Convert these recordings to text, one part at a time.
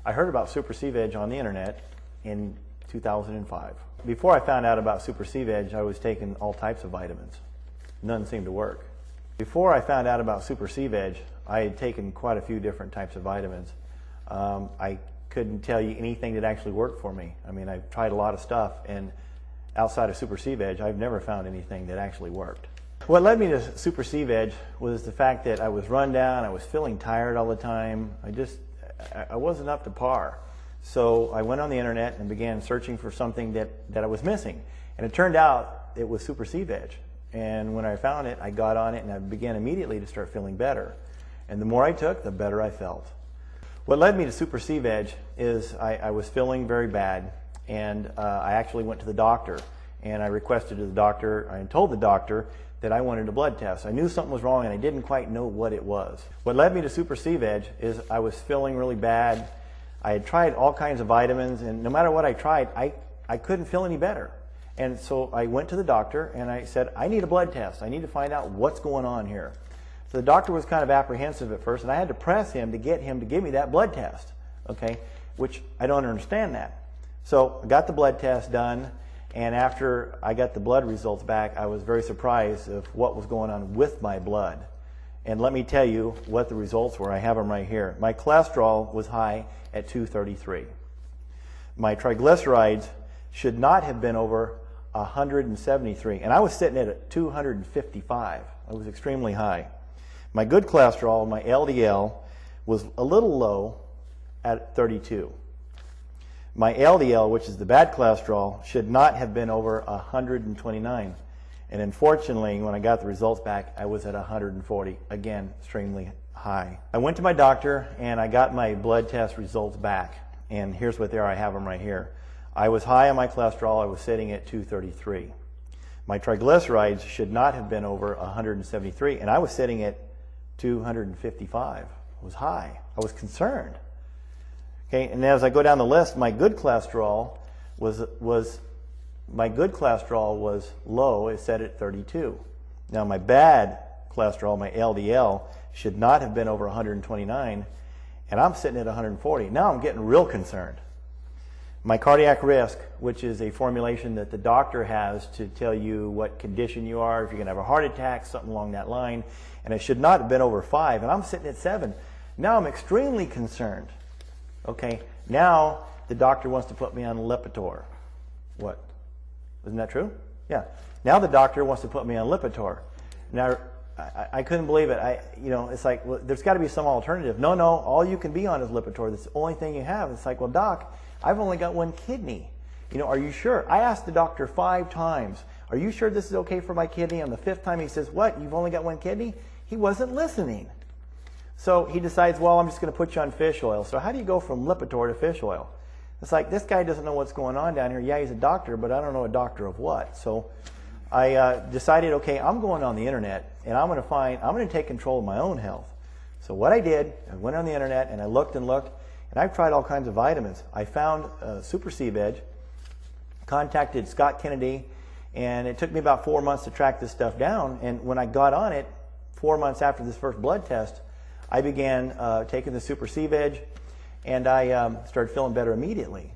I heard about Super C-Veg on the internet in 2005. Before I found out about Super C-Veg, I was taking all types of vitamins. None seemed to work. Before I found out about Super C-Veg, I had taken quite a few different types of vitamins. I couldn't tell you anything that actually worked for me. I mean, I've tried a lot of stuff, and outside of Super C-Veg, I've never found anything that actually worked. What led me to Super C-Veg was the fact that I was run down, I was feeling tired all the time, I wasn't up to par. So I went on the internet and began searching for something that I was missing. And it turned out it was Super C-Veg. And when I found it, I got on it and I began immediately to start feeling better. And the more I took, the better I felt. What led me to Super C-Veg is I was feeling very bad, and I actually went to the doctor, and I requested to the doctor, I told the doctor that I wanted a blood test. I knew something was wrong and I didn't quite know what it was. What led me to Super C-Veg is I was feeling really bad. I had tried all kinds of vitamins, and no matter what I tried, I couldn't feel any better. And so I went to the doctor and I said, I need a blood test. I need to find out what's going on here. So the doctor was kind of apprehensive at first, and I had to press him to get him to give me that blood test, okay, which I don't understand that. So I got the blood test done, and after I got the blood results back, I was very surprised of what was going on with my blood. And let me tell you what the results were. I have them right here. My cholesterol was high at 233. My triglycerides should not have been over 173, and I was sitting at 255. I was extremely high. My good cholesterol, my LDL, was a little low at 32. My LDL, which is the bad cholesterol, should not have been over 129. And unfortunately, when I got the results back, I was at 140. Again, extremely high. I went to my doctor and I got my blood test results back. And here's what they are. I have them right here. I was high on my cholesterol. I was sitting at 233. My triglycerides should not have been over 173, and I was sitting at 255. It was high. I was concerned. Okay, and as I go down the list, my good cholesterol was low. It set at 32. Now my bad cholesterol, my LDL, should not have been over 129, and I'm sitting at 140. Now I'm getting real concerned. My cardiac risk, which is a formulation that the doctor has to tell you what condition you are, if you're going to have a heart attack, something along that line, and it should not have been over 5, and I'm sitting at 7. Now I'm extremely concerned. Okay, now the doctor wants to put me on Lipitor. What? Isn't that true? Yeah. Now the doctor wants to put me on Lipitor. Now, I couldn't believe it. It's like, well, there's got to be some alternative. No, all you can be on is Lipitor. That's the only thing you have. It's like, well, doc, I've only got one kidney. Are you sure? I asked the doctor 5 times, are you sure this is okay for my kidney? On the 5th time, he says, what, you've only got one kidney? He wasn't listening. So he decides, well, I'm just going to put you on fish oil. So how do you go from Lipitor to fish oil? It's like, this guy doesn't know what's going on down here. Yeah, he's a doctor, but I don't know a doctor of what. So I decided, okay, I'm going on the internet, and I'm going to take control of my own health. So what I did, I went on the internet, and I looked, and I've tried all kinds of vitamins. I found Super C-Veg, contacted Scott Kennedy, and it took me about 4 months to track this stuff down. And when I got on it, 4 months after this first blood test, I began taking the Super C-Veg, and I started feeling better immediately.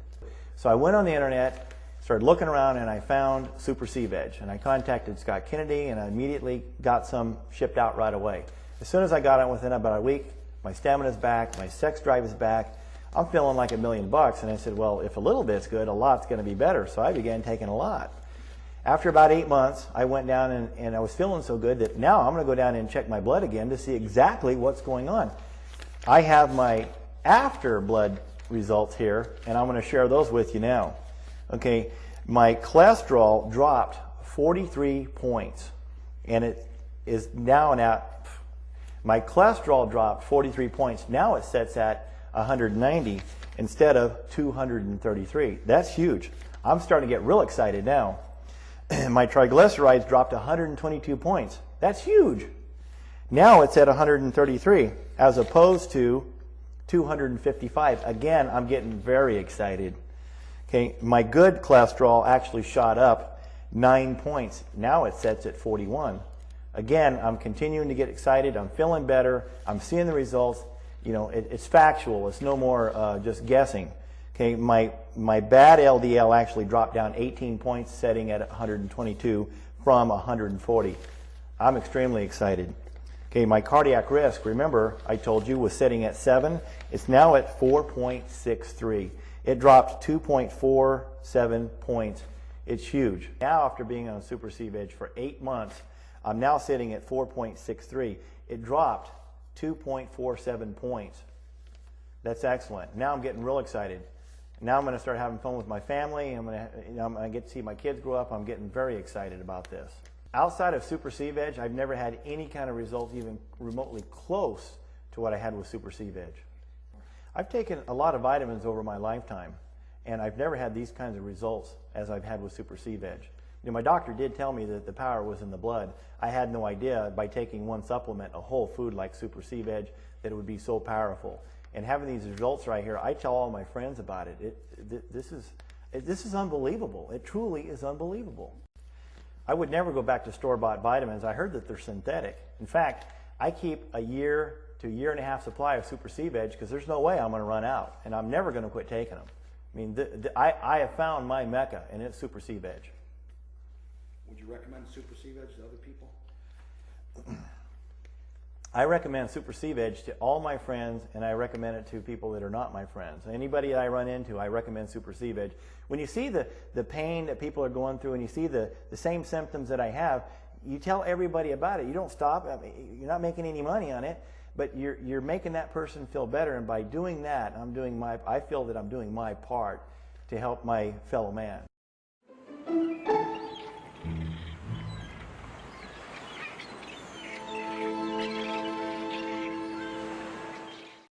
So I went on the internet, started looking around, and I found Super C-Veg. And I contacted Scott Kennedy, and I immediately got some shipped out right away. As soon as I got it, within about a week, my stamina's back, my sex drive is back. I'm feeling like $1 million. And I said, well, if a little bit's good, a lot's going to be better. So I began taking a lot. After about 8 months, I went down and I was feeling so good that now I'm going to go down and check my blood again to see exactly what's going on. I have my after blood results here, and I'm going to share those with you now. Okay, my cholesterol dropped 43 points, and it is now my cholesterol dropped 43 points. Now it sets at 190 instead of 233. That's huge. I'm starting to get real excited now. My triglycerides dropped 122 points. That's huge. Now it's at 133 as opposed to 255. Again, I'm getting very excited. Okay, my good cholesterol actually shot up 9 points. Now it sets at 41. Again, I'm continuing to get excited. I'm feeling better. I'm seeing the results. you know, it's factual. It's no more just guessing. Okay, my bad LDL actually dropped down 18 points, setting at 122 from 140. I'm extremely excited. Okay, my cardiac risk, remember I told you, was setting at 7. It's now at 4.63. It dropped 2.47 points. It's huge. Now, after being on Super C Veg for 8 months, I'm now sitting at 4.63. It dropped 2.47 points. That's excellent. Now I'm getting real excited. Now I'm going to start having fun with my family. I'm going to get to see my kids grow up. I'm getting very excited about this. Outside of Super C Veg, I've never had any kind of results even remotely close to what I had with Super C Veg. I've taken a lot of vitamins over my lifetime, and I've never had these kinds of results as I've had with Super C Veg. You know, my doctor did tell me that the power was in the blood. I had no idea by taking one supplement, a whole food like Super C Veg, that it would be so powerful. And having these results right here, I tell all my friends about it. This is unbelievable. It truly is unbelievable. I would never go back to store-bought vitamins. I heard that they're synthetic. In fact, I keep a year to year and a half supply of Super C Veg because there's no way I'm going to run out, and I'm never going to quit taking them. I mean, I have found my mecca, and it's Super C Veg. Would you recommend Super C Veg to other people? I recommend Super C Veg to all my friends, and I recommend it to people that are not my friends. Anybody I run into, I recommend Super C Veg. When you see the pain that people are going through and you see the same symptoms that I have, you tell everybody about it. You don't stop. I mean, you're not making any money on it, but you're making that person feel better. And by doing that, I feel that I'm doing my part to help my fellow man.